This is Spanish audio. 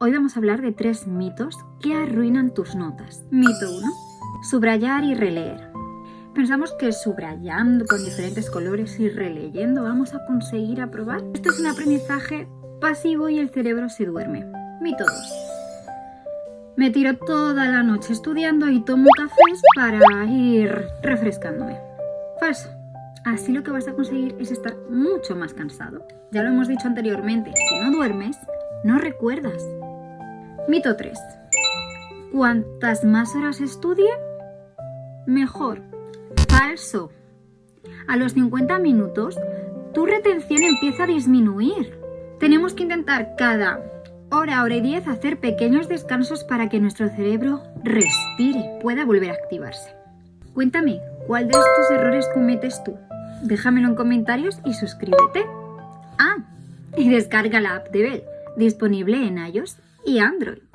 Hoy vamos a hablar de 3 mitos que arruinan tus notas. Mito 1. Subrayar y releer. Pensamos que subrayando con diferentes colores y releyendo vamos a conseguir aprobar. Esto es un aprendizaje pasivo y el cerebro se duerme. Mito 2. Me tiro toda la noche estudiando y tomo cafés para ir refrescándome. Falso. Así lo que vas a conseguir es estar mucho más cansado. Ya lo hemos dicho anteriormente, si no duermes, no recuerdas. Mito 3. Cuantas más horas estudie, mejor. Falso. A los 50 minutos, tu retención empieza a disminuir. Tenemos que intentar cada hora y 10 hacer pequeños descansos para que nuestro cerebro respire, pueda volver a activarse. Cuéntame, ¿cuál de estos errores cometes tú? Déjamelo en comentarios y suscríbete. Y descarga la app de Bell, disponible en iOS y Android.